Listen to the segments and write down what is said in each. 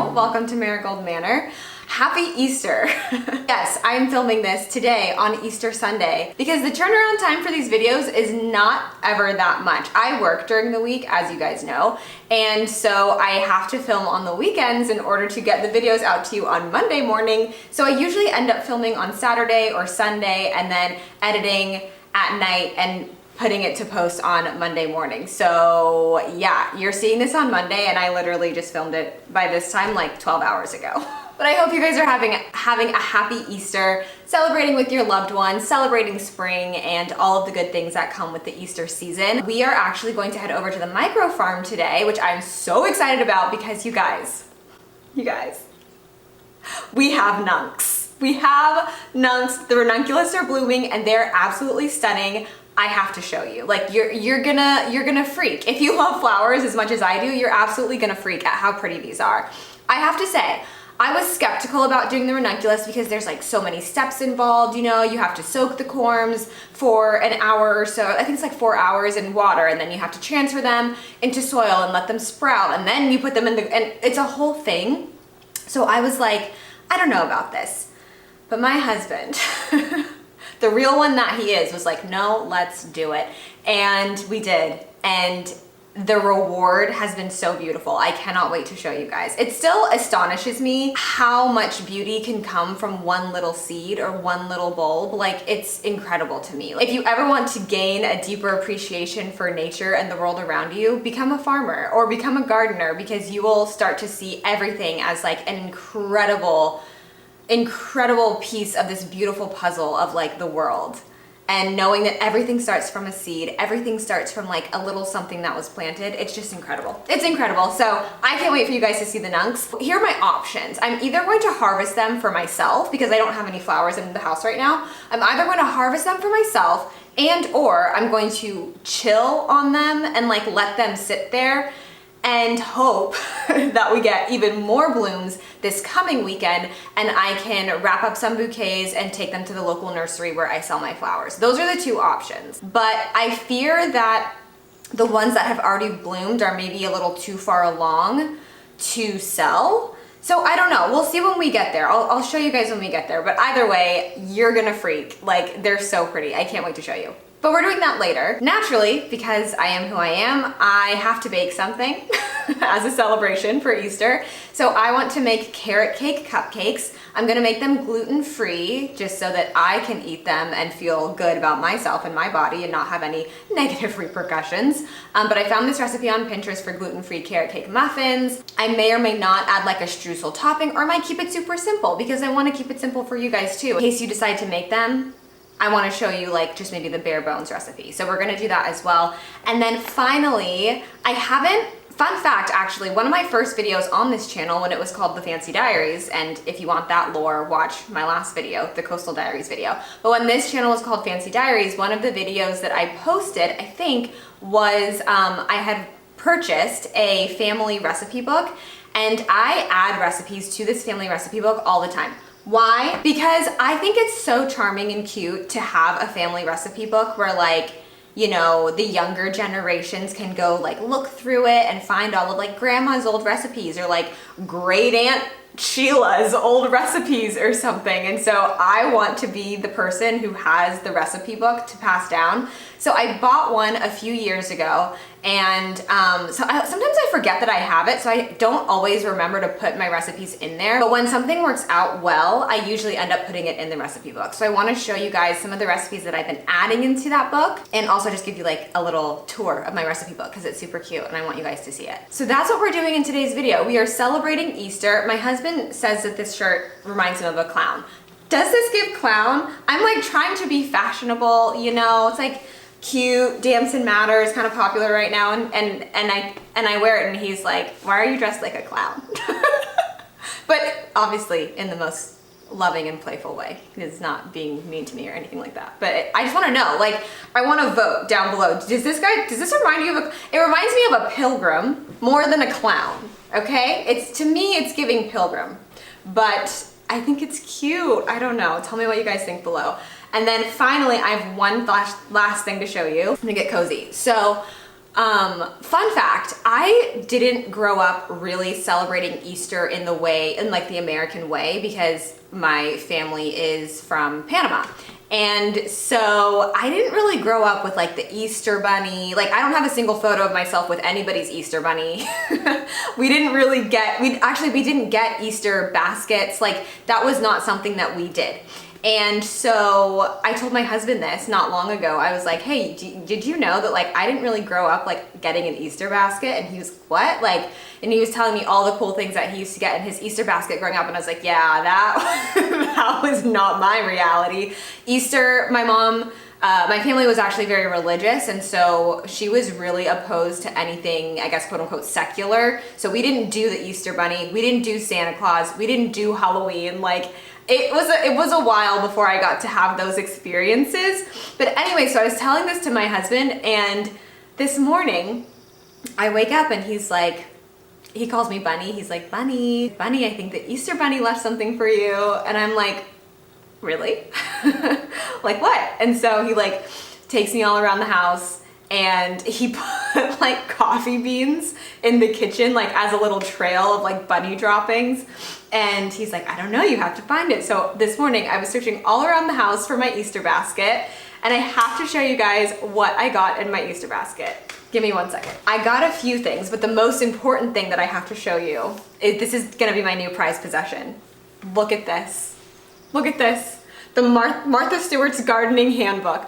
channel. Welcome to Marigold Manor. Happy Easter. Yes, I'm filming this today on Easter Sunday because the turnaround time for these videos is not ever that much. I work during the week, as you guys know, and so I have to film on the weekends in order to get the videos out to you on Monday morning. So I usually end up filming on Saturday or Sunday and then editing at night and putting it to post on Monday morning. So yeah, you're seeing this on Monday and I literally just filmed it by this time like 12 hours ago. But I hope you guys are having a happy Easter, celebrating with your loved ones, celebrating spring and all of the good things that come with the Easter season. We are actually going to head over to the micro farm today, which I'm so excited about because you guys, we have nuncs. We have nuncs. The ranunculus are blooming and they're absolutely stunning. I have to show you. Like you're gonna freak. If you love flowers as much as I do, you're absolutely gonna freak at how pretty these are. I have to say, I was skeptical about doing the ranunculus because there's like so many steps involved, you know, you have to soak the corms for an hour or so. I think it's like 4 hours in water, and then you have to transfer them into soil and let them sprout, and then you put them in and it's a whole thing. So I was like, I don't know about this. But my husband, the real one that he is, was like, no, let's do it. And we did. And the reward has been so beautiful. I cannot wait to show you guys. It still astonishes me how much beauty can come from one little seed or one little bulb. Like, it's incredible to me. If you ever want to gain a deeper appreciation for nature and the world around you, become a farmer or become a gardener, because you will start to see everything as like an incredible piece of this beautiful puzzle of like the world. And knowing that everything starts from a seed, everything starts from like a little something that was planted, it's just incredible. It's incredible. So I can't wait for you guys to see the nuncs. Here are my options. I'm either going to harvest them for myself because I don't have any flowers in the house right now. I'm either going to harvest them for myself or I'm going to chill on them and like let them sit there and hope that we get even more blooms this coming weekend and I can wrap up some bouquets and take them to the local nursery where I sell my flowers. Those are the two options. But I fear that the ones that have already bloomed are maybe a little too far along to sell. So I don't know, we'll see when we get there. I'll show you guys when we get there, but either way, you're gonna freak. Like, they're so pretty. I can't wait to show you. But we're doing that later. Naturally, because I am who I am, I have to bake something as a celebration for Easter. So I want to make carrot cake cupcakes. I'm gonna make them gluten-free just so that I can eat them and feel good about myself and my body and not have any negative repercussions. But I found this recipe on Pinterest for gluten-free carrot cake muffins. I may or may not add like a streusel topping, or I might keep it super simple because I wanna keep it simple for you guys too. In case you decide to make them, I want to show you like just maybe the bare bones recipe. So we're gonna do that as well. And then finally, fun fact actually, one of my first videos on this channel when it was called The Fancy Diaries, and if you want that lore, watch my last video, the Coastal Diaries video. But when this channel was called Fancy Diaries, one of the videos that I posted, I think, was I had purchased a family recipe book, and I add recipes to this family recipe book all the time. Why? Because I think it's so charming and cute to have a family recipe book where like, you know, the younger generations can go like look through it and find all of like grandma's old recipes or like great aunt Sheila's old recipes or something. And so I want to be the person who has the recipe book to pass down. So I bought one a few years ago, and sometimes I forget that I have it, so I don't always remember to put my recipes in there. But when something works out well, I usually end up putting it in the recipe book. So I want to show you guys some of the recipes that I've been adding into that book, and also just give you like a little tour of my recipe book because it's super cute and I want you guys to see it. So that's what we're doing in today's video. We are celebrating Easter. My husband says that this shirt reminds him of a clown. Does this give clown? I'm like trying to be fashionable, you know, it's like cute, Damson Matter is kind of popular right now, and I wear it and he's like, why are you dressed like a clown? But obviously in the most loving and playful way. He's not being mean to me or anything like that. But I just want to know, like, I want to vote down below. Does this remind you of it reminds me of a pilgrim more than a clown, okay? To me, it's giving pilgrim, but I think it's cute. I don't know. Tell me what you guys think below. And then finally, I have one last thing to show you. I'm gonna get cozy. So Fun fact, I didn't grow up really celebrating Easter in like the American way, because my family is from Panama. And so I didn't really grow up with like the Easter bunny. Like, I don't have a single photo of myself with anybody's Easter bunny. we didn't get Easter baskets. Like, that was not something that we did. And so I told my husband this not long ago. I was like, hey, did you know that like I didn't really grow up like getting an Easter basket? And he was, what? Like, and he was telling me all the cool things that he used to get in his Easter basket growing up. And I was like, yeah, that was not my reality. Easter, my mom, my family was actually very religious, and so she was really opposed to anything, I guess, quote unquote, secular. So we didn't do the Easter bunny, we didn't do Santa Claus, we didn't do Halloween. Like, it was a while before I got to have those experiences. But anyway, so I was telling this to my husband, and this morning I wake up and he's like, he calls me Bunny. He's like, Bunny, I think the Easter bunny left something for you. And I'm like, really? Like, what? And so he like takes me all around the house, and he put like coffee beans in the kitchen, like as a little trail of like bunny droppings. And he's like, I don't know, you have to find it. So this morning I was searching all around the house for my Easter basket, and I have to show you guys what I got in my Easter basket. Give me 1 second. I got a few things, but the most important thing that I have to show you this is gonna be my new prized possession. Look at this. Look at this. The Martha Stewart's Gardening Handbook.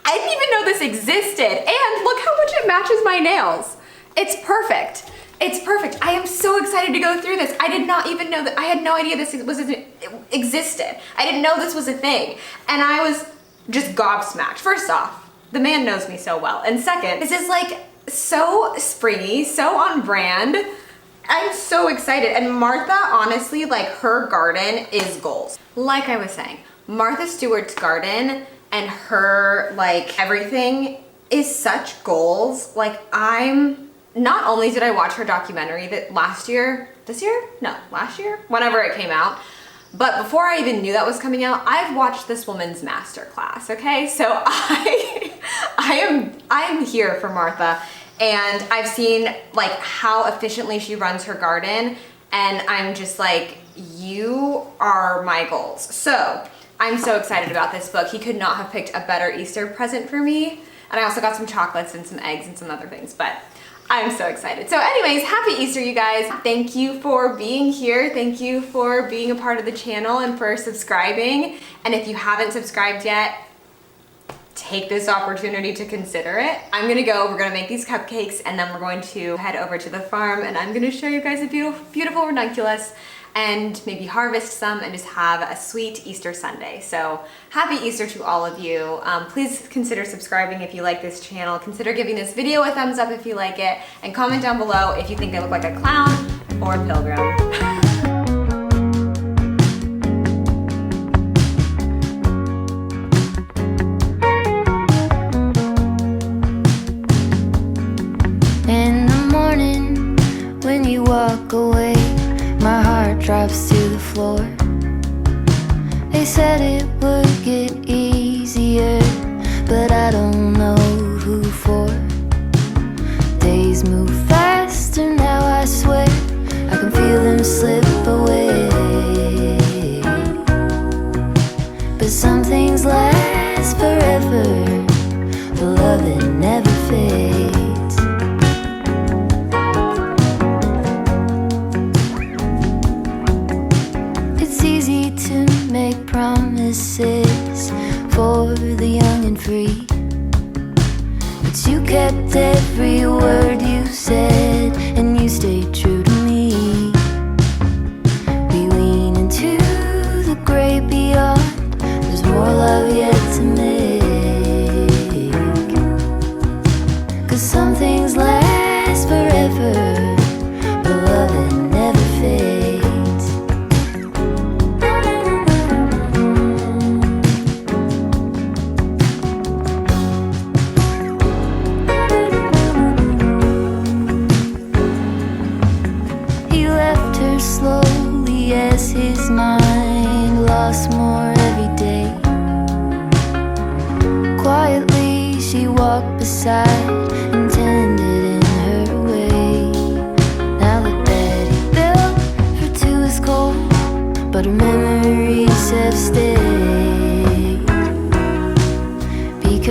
I didn't even know this existed, and look how much it matches my nails. It's perfect. It's perfect. I am so excited to go through this. I did not even know that. I had no idea this existed. I didn't know this was a thing, and I was just gobsmacked. First off, the man knows me so well, and second, this is like so springy, so on brand. I'm so excited. And Martha, honestly, like, her garden is goals. Like I was saying, Martha Stewart's garden and her, like, everything is such goals. Like, not only did I watch her documentary last year, whenever it came out, but before I even knew that was coming out, I've watched this woman's masterclass, okay? So I am here for Martha, and I've seen like how efficiently she runs her garden, and I'm just like, you are my goals. So I'm so excited about this book. He could not have picked a better Easter present for me. And I also got some chocolates and some eggs and some other things, but I'm so excited. So anyways, happy Easter, you guys. Thank you for being here. Thank you for being a part of the channel and for subscribing. And if you haven't subscribed yet, take this opportunity to consider it. I'm gonna go, we're gonna make these cupcakes, and then we're going to head over to the farm, and I'm gonna show you guys a beautiful, beautiful ranunculus, and maybe harvest some and just have a sweet Easter Sunday. So happy Easter to all of you. Please consider subscribing if you like this channel. Consider giving this video a thumbs up if you like it, and comment down below if you think I look like a clown or a pilgrim. Walk away, my heart drops to the floor. They said it would get easier, but I don't know who for. Days move faster now, I swear, I can feel them slip away. But some things last forever, the love that never fades. Make promises for the young and free, but you kept every word you said, and you stayed true to me. We lean into the great beyond, there's more love yet to make. 'Cause some things last forever, the love that never fades. His mind lost more every day. Quietly she walked beside and tended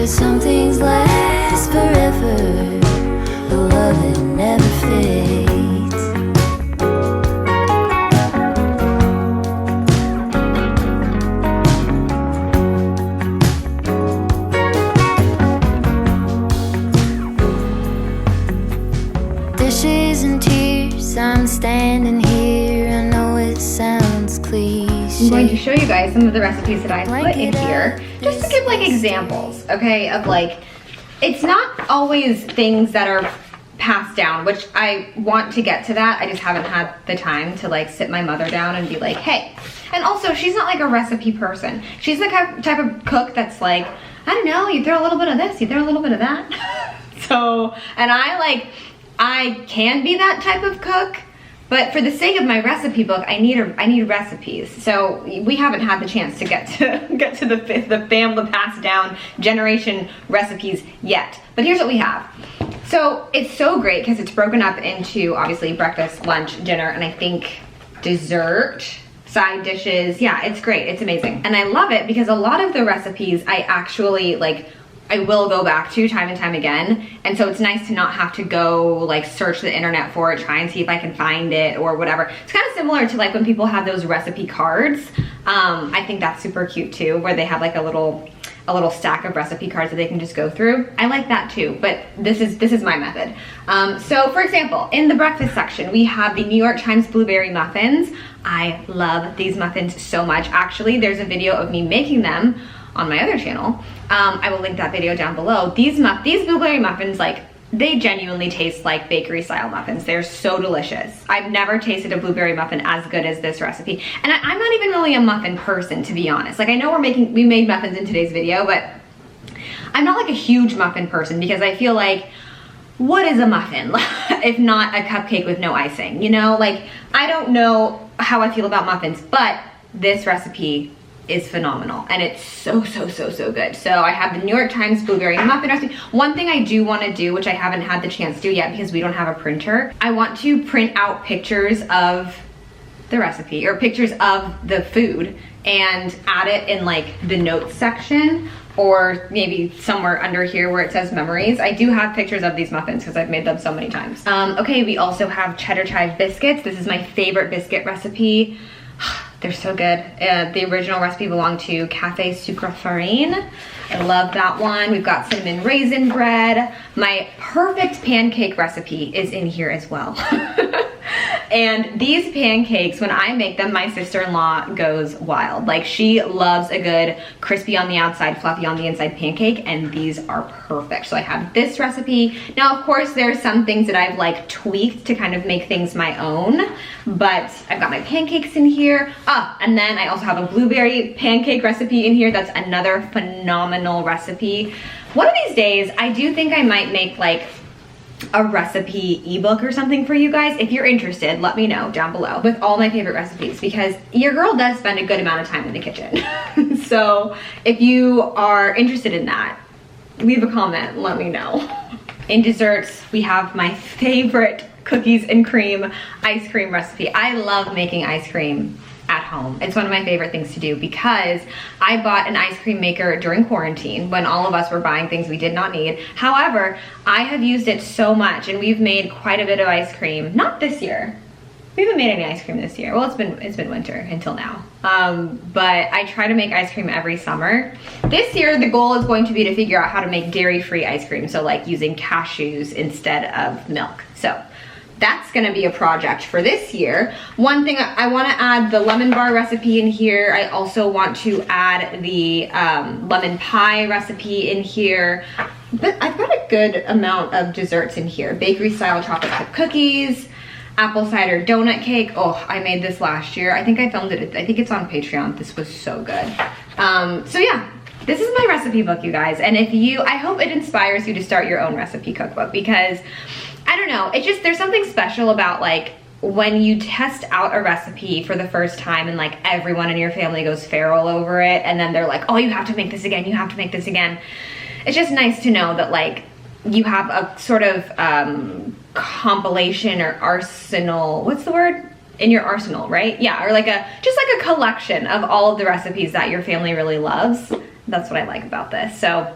Cause some things last forever, a love that never fades. Dishes and tears, I'm standing here. I know it sounds cliche. I'm going to show you guys some of the recipes that I put in here, just to give like examples, okay, of like, it's not always things that are passed down, which I want to get to that. I just haven't had the time to like sit my mother down and be like, hey. And also, she's not like a recipe person. She's the type of cook that's like, I don't know, you throw a little bit of this, you throw a little bit of that. So, and I can be that type of cook, but for the sake of my recipe book, I need recipes. So we haven't had the chance to get to the family passed down generation recipes yet. But here's what we have. So it's so great because it's broken up into obviously breakfast, lunch, dinner, and I think dessert, side dishes. Yeah, it's great. It's amazing. And I love it because a lot of the recipes I actually like, I will go back to time and time again. And so it's nice to not have to go like search the internet for it, try and see if I can find it or whatever. It's kind of similar to like when people have those recipe cards. I think that's super cute too, where they have like a little stack of recipe cards that they can just go through. I like that too, but this is my method. So for example, in the breakfast section, we have the New York Times blueberry muffins. I love these muffins so much. Actually, there's a video of me making them on my other channel. I will link that video down below. These blueberry muffins, like, they genuinely taste like bakery style muffins. They're so delicious. I've never tasted a blueberry muffin as good as this recipe. And I'm not even really a muffin person, to be honest. Like, I know we made muffins in today's video, but I'm not like a huge muffin person because I feel like, what is a muffin if not a cupcake with no icing? You know, like, I don't know how I feel about muffins, but this recipe is phenomenal and it's so good. So I have the New York Times blueberry muffin recipe. One thing I do want to do, which I haven't had the chance to do yet because we don't have a printer, I want to print out pictures of the recipe or pictures of the food and add it in like the notes section or maybe somewhere under here where it says memories. I do have pictures of these muffins because I've made them so many times. Okay, we also have cheddar chive biscuits. This is my favorite biscuit recipe. They're so good. The original recipe belonged to Cafe Sucre Farine. I love that one. We've got cinnamon raisin bread. My perfect pancake recipe is in here as well. And these pancakes, when I make them, my sister-in-law goes wild. Like, she loves a good crispy on the outside, fluffy on the inside pancake, and these are perfect. So I have this recipe. Now, of course, there are some things that I've like tweaked to kind of make things my own, but I've got my pancakes in here. And then I also have a blueberry pancake recipe in here. That's another phenomenal recipe. One of these days, I do think I might make like a recipe ebook or something for you guys. If you're interested, let me know down below with all my favorite recipes because your girl does spend a good amount of time in the kitchen. So if you are interested in that, leave a comment, let me know. In desserts, we have my favorite cookies and cream ice cream recipe. I love making ice cream at home. It's one of my favorite things to do because I bought an ice cream maker during quarantine when all of us were buying things we did not need. However, I have used it so much and we've made quite a bit of ice cream. Not this year. We haven't made any ice cream this year. Well, it's been winter until now. But I try to make ice cream every summer. This year, the goal is going to be to figure out how to make dairy-free ice cream. So like using cashews instead of milk. So that's gonna be a project for this year. One thing, I wanna add the lemon bar recipe in here. I also want to add the lemon pie recipe in here. But I've got a good amount of desserts in here. Bakery style chocolate chip cookies, apple cider donut cake. Oh, I made this last year. I think I filmed it, I think it's on Patreon. This was so good. So yeah, this is my recipe book, you guys. And I hope it inspires you to start your own recipe cookbook because I don't know, it's just, there's something special about like when you test out a recipe for the first time and like everyone in your family goes feral over it and then they're like, oh, you have to make this again, you have to make this again. It's just nice to know that like you have a sort of compilation or arsenal, what's the word? In your arsenal, right? Yeah, or like just like a collection of all of the recipes that your family really loves. That's what I like about this. So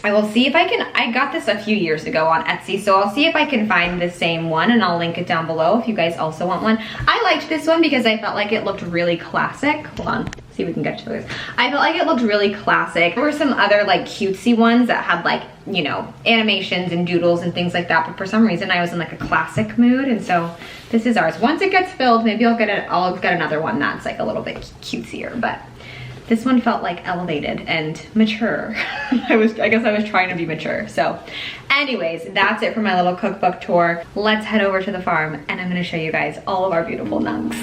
I will see if I can, I got this a few years ago on Etsy, so I'll see if I can find the same one and I'll link it down below if you guys also want one. I liked this one because I felt like it looked really classic. Hold on, see if we can get to this. I felt like it looked really classic. There were some other like cutesy ones that had like, you know, animations and doodles and things like that, but for some reason I was in like a classic mood, and so this is ours. Once it gets filled, maybe I'll get another one that's like a little bit cutesier, but this one felt like elevated and mature. I guess I was trying to be mature. So anyways, that's it for my little cookbook tour. Let's head over to the farm and I'm gonna show you guys all of our beautiful nunks.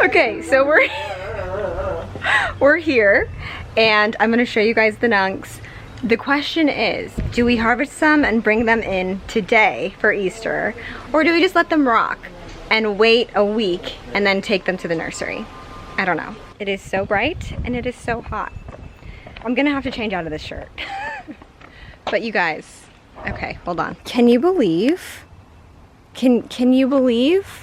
Okay, so we're here and I'm gonna show you guys the nunks. The question is, do we harvest some and bring them in today for Easter, or do we just let them rock and wait a week and then take them to the nursery? I don't know. It is so bright and it is so hot. I'm gonna have to change out of this shirt. But you guys, okay, hold on. Can you believe, can you believe?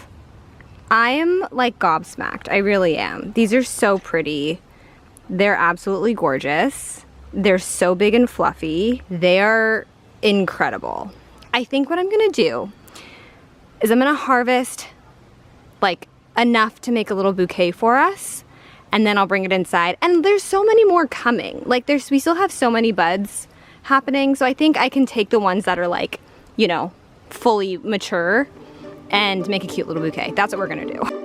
I am like gobsmacked, I really am. These are so pretty. They're absolutely gorgeous. They're so big and fluffy. They are incredible. I think what I'm gonna do is I'm gonna harvest like enough to make a little bouquet for us, and then I'll bring it inside. And there's so many more coming. Like we still have so many buds happening, so I think I can take the ones that are like, you know, fully mature and make a cute little bouquet. That's what we're gonna do.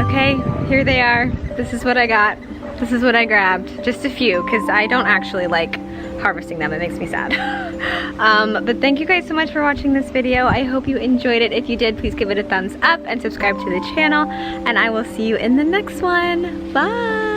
Okay, here they are. This is what I got. This is what I grabbed. Just a few, because I don't actually like harvesting them. It makes me sad. But thank you guys so much for watching this video. I hope you enjoyed it. If you did, please give it a thumbs up and subscribe to the channel. And I will see you in the next one. Bye!